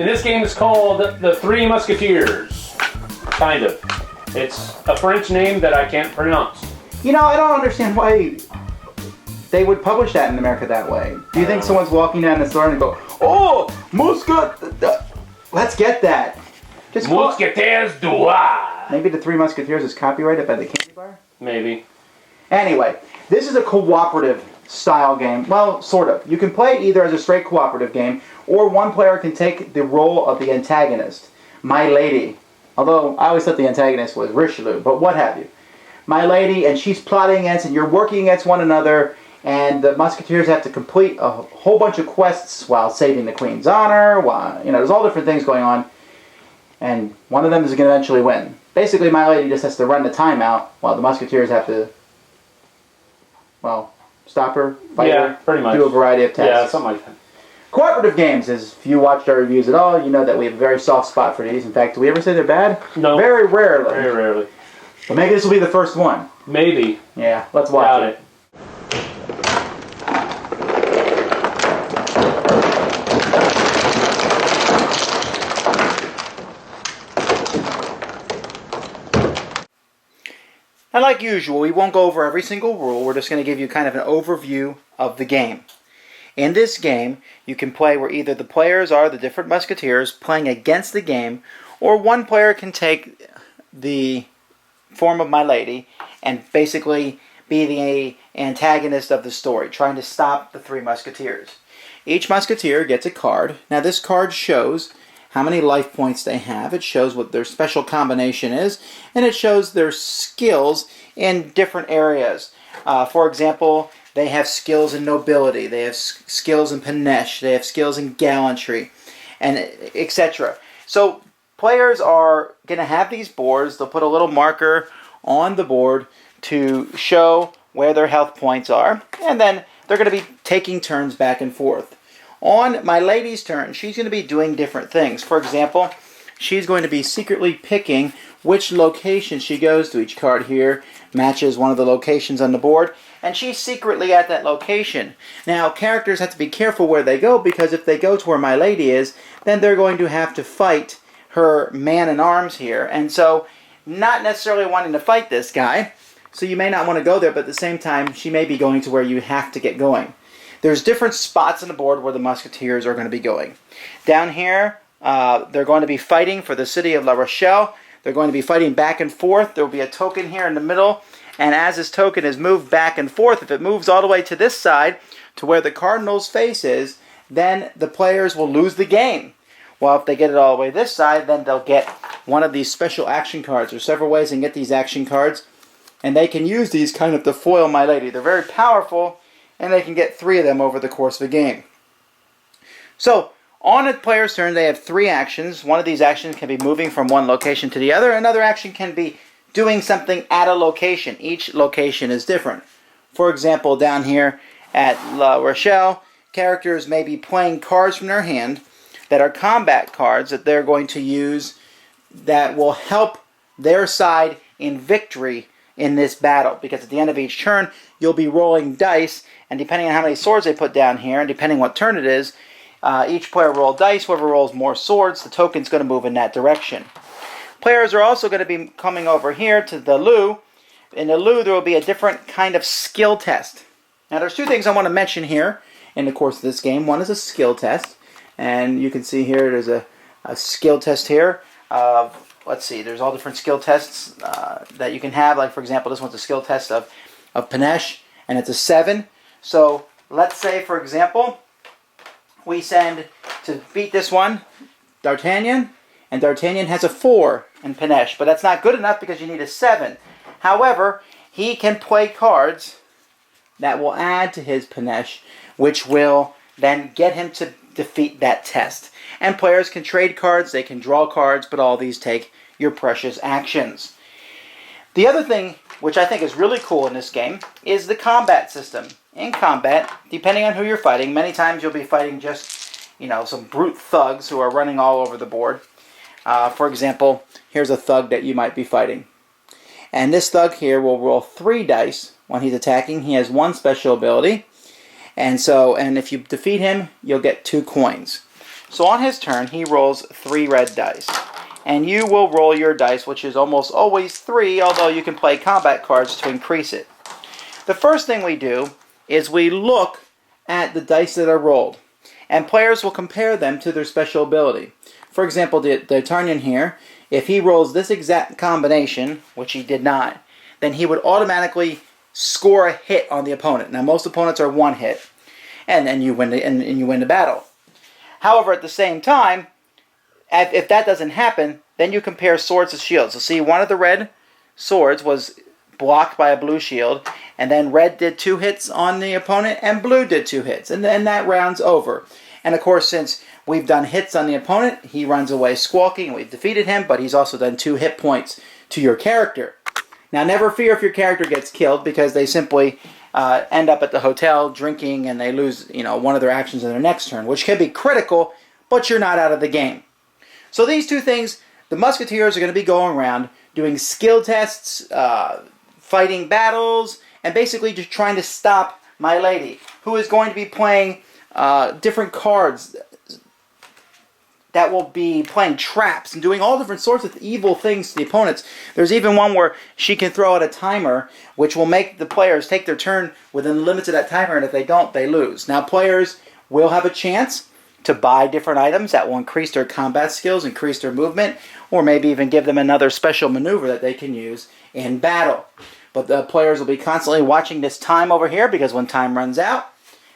And this game is called The Three Musketeers. Kind of. It's a French name that I can't pronounce. You know, I don't understand why they would publish that in America that way. Do you think someone's walking down the store and go, "Oh, let's get that"? Just Mousquetaires du Roy. Maybe The Three Musketeers is copyrighted by the candy bar? Maybe. Anyway, this is a cooperative style game. Well, sort of. You can play it either as a straight cooperative game, or one player can take the role of the antagonist, my lady. Although, I always thought the antagonist was Richelieu, but what have you. My lady, and she's plotting against, and you're working against one another, and the Musketeers have to complete a whole bunch of quests while saving the Queen's honor, while, there's all different things going on, and one of them is going to eventually win. Basically, my lady just has to run the time out, while the Musketeers have to, stop her, fight her, pretty much. do a variety of tasks. Yeah, something like that. Cooperative games, if you watched our reviews at all, you know that we have a very soft spot for these. In fact, do we ever say they're bad? No. Very rarely. Very rarely. But maybe this will be the first one. Maybe. Yeah, let's watch it. And like usual, we won't go over every single rule. We're just going to give you kind of an overview of the game. In this game, you can play where either the players are the different musketeers playing against the game, or one player can take the form of my lady and basically be the antagonist of the story, trying to stop the three musketeers. Each musketeer gets a card. Now this card shows how many life points they have. It shows what their special combination is, and it shows their skills in different areas. For example, they have skills in nobility, they have skills in panache, they have skills in gallantry, and etc. So players are going to have these boards. They'll put a little marker on the board to show where their health points are, and then they're going to be taking turns back and forth. On my lady's turn, she's going to be doing different things. For example, she's going to be secretly picking which location she goes to. Each card here matches one of the locations on the board, and she's secretly at that location. Now, characters have to be careful where they go, because if they go to where my lady is, then they're going to have to fight her man-in-arms here. And so, not necessarily wanting to fight this guy, so you may not want to go there, but at the same time, she may be going to where you have to get going. There's different spots on the board where the Musketeers are going to be going. Down here, they're going to be fighting for the city of La Rochelle. They're going to be fighting back and forth. There will be a token here in the middle, and as this token is moved back and forth, if it moves all the way to this side, to where the Cardinal's face is, then the players will lose the game. Well, if they get it all the way this side, then they'll get one of these special action cards. There's several ways they can get these action cards, and they can use these kind of to foil my lady. They're very powerful, and they can get 3 of them over the course of the game. So, on a player's turn, they have 3 actions. One of these actions can be moving from one location to the other. Another action can be doing something at a location. Each location is different. For example, down here at La Rochelle, characters may be playing cards from their hand that are combat cards that they're going to use that will help their side in victory in this battle. Because at the end of each turn, you'll be rolling dice, and depending on how many swords they put down here, and depending what turn it is, each player rolls dice. Whoever rolls more swords, the token's going to move in that direction. Players are also going to be coming over here to the loo. In the loo, there will be a different kind of skill test. Now, there's 2 things I want to mention here in the course of this game. One is a skill test, and you can see here there's a skill test here. Let's see, there's all different skill tests that you can have. Like, for example, this one's a skill test of panache, and it's a 7. So, let's say, for example, we send to beat this one, D'Artagnan, and D'Artagnan has a 4 in panache, but that's not good enough because you need a 7. However, he can play cards that will add to his panache, which will then get him to defeat that test. And players can trade cards, they can draw cards, but all these take your precious actions. The other thing, which I think is really cool in this game, is the combat system. In combat, depending on who you're fighting, many times you'll be fighting just, some brute thugs who are running all over the board. For example, here's a thug that you might be fighting. And this thug here will roll 3 dice when he's attacking. He has 1 special ability. And if you defeat him, you'll get 2 coins. So on his turn, he rolls 3 red dice. And you will roll your dice, which is almost always 3, although you can play combat cards to increase it. The first thing we do is we look at the dice that are rolled. And players will compare them to their special ability. For example, the D'Artagnan here, if he rolls this exact combination, which he did not, then he would automatically score a hit on the opponent. Now, most opponents are 1 hit, and then you win the battle. However, at the same time, if that doesn't happen, then you compare swords to shields. So see, one of the red swords was blocked by a blue shield, and then red did 2 hits on the opponent, and blue did 2 hits, and then that round's over. And of course, since we've done hits on the opponent, he runs away squawking, and we've defeated him, but he's also done 2 hit points to your character. Now, never fear if your character gets killed, because they simply end up at the hotel drinking, and they lose, one of their actions in their next turn, which can be critical, but you're not out of the game. So these 2 things, the Musketeers are going to be going around doing skill tests, fighting battles, and basically just trying to stop my lady, who is going to be playing different cards that will be playing traps and doing all different sorts of evil things to the opponents. There's even one where she can throw out a timer, which will make the players take their turn within limits of that timer, and if they don't, they lose. Now, players will have a chance to buy different items that will increase their combat skills, increase their movement, or maybe even give them another special maneuver that they can use in battle. But the players will be constantly watching this time over here, because when time runs out,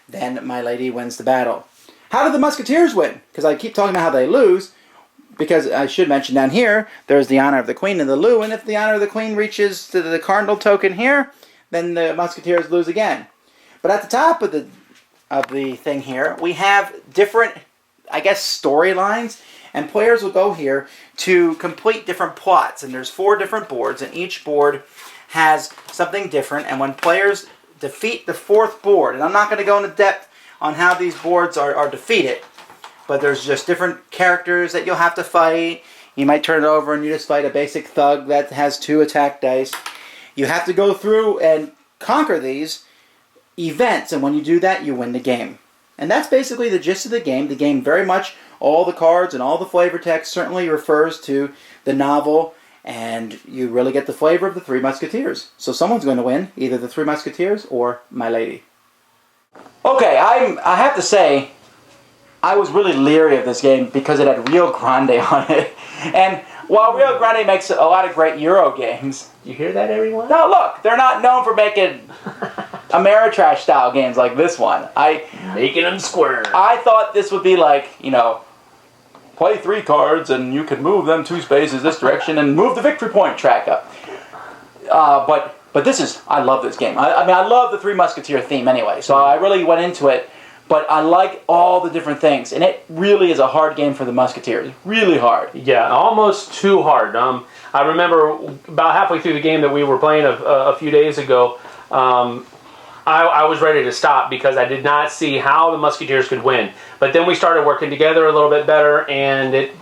then my lady wins the battle. How did the Musketeers win? Because I keep talking about how they lose, because I should mention down here, there's the honor of the Queen and the Lou, and if the honor of the Queen reaches to the Cardinal token here, then the Musketeers lose again. But at the top of the thing here, we have different, storylines, and players will go here to complete different plots, and there's 4 different boards, and each board has something different, and when players defeat the 4th board, and I'm not going to go into depth on how these boards are defeated, but there's just different characters that you'll have to fight. You might turn it over and you just fight a basic thug that has 2 attack dice. You have to go through and conquer these events, and when you do that, you win the game. And that's basically the gist of the game. The game very much, all the cards and all the flavor text certainly refers to the novel, and you really get the flavor of the 3 Musketeers. So someone's going to win, either the 3 Musketeers or my lady. Okay, I have to say, I was really leery of this game because it had Rio Grande on it. And while Rio Grande makes a lot of great Euro games... You hear that, everyone? No, look, they're not known for making Ameritrash style games like this one. Making them square. I thought this would be like, play 3 cards and you can move them 2 spaces this direction and move the victory point track up. But this is, I love this game. I love the 3 Musketeer theme anyway, so I really went into it. But I like all the different things, and it really is a hard game for the Musketeers. Really hard. Yeah, almost too hard. I remember about halfway through the game that we were playing a few days ago, I was ready to stop because I did not see how the Musketeers could win. But then we started working together a little bit better, and it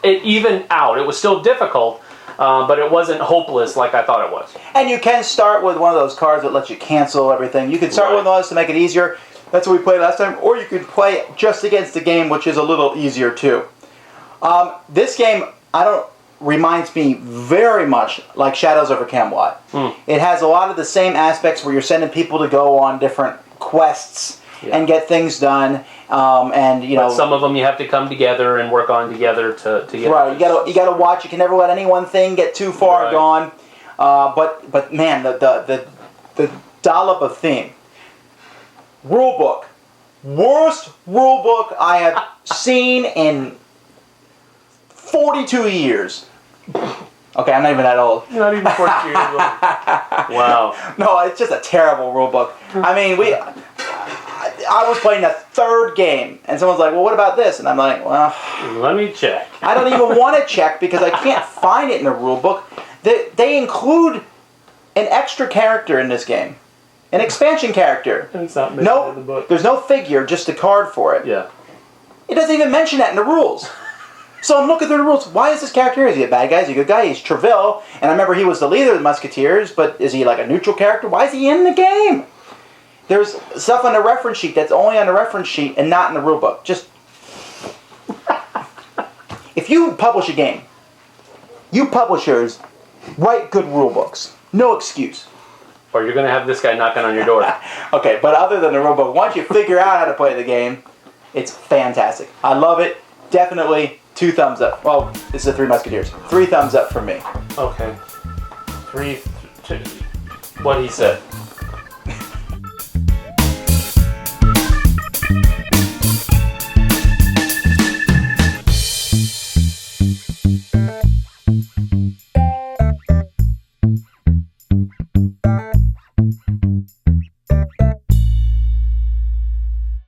evened out. It was still difficult, but it wasn't hopeless like I thought it was. And you can start with one of those cards that lets you cancel everything. You can start with one of those to make it easier. That's what we played last time. Or you could play just against the game, which is a little easier too. This game, reminds me very much like Shadows over Camelot. It has a lot of the same aspects where you're sending people to go on different quests and get things done. But some of them you have to come together and work on together to get. Right, you got to watch. You can never let any one thing get too far gone. But man, the dollop of theme. Rulebook. Worst rulebook I have seen in 42 years. Okay, I'm not even that old. You're not even 42 years old. Wow. No, it's just a terrible rulebook. I mean, I was playing the 3rd game, and someone's like, well, what about this? And I'm like, well... Let me check. I don't even want to check because I can't find it in the rulebook. They include an extra character in this game. An expansion character. It's not mentioned in the book. There's no figure, just a card for it. Yeah. It doesn't even mention that in the rules. So I'm looking through the rules. Why is this character here? Is he a bad guy? Is he a good guy? He's Treville. And I remember he was the leader of the Musketeers, but is he like a neutral character? Why is he in the game? There's stuff on the reference sheet that's only on the reference sheet and not in the rulebook. Just If you publish a game, you publishers write good rule books. No excuse. Or you're going to have this guy knocking on your door. Okay, but other than the rule book, once you figure out how to play the game, it's fantastic. I love it. Definitely 2 thumbs up. Well, this is the Three Musketeers. 3 thumbs up from me. Okay. 3, 2, what he said.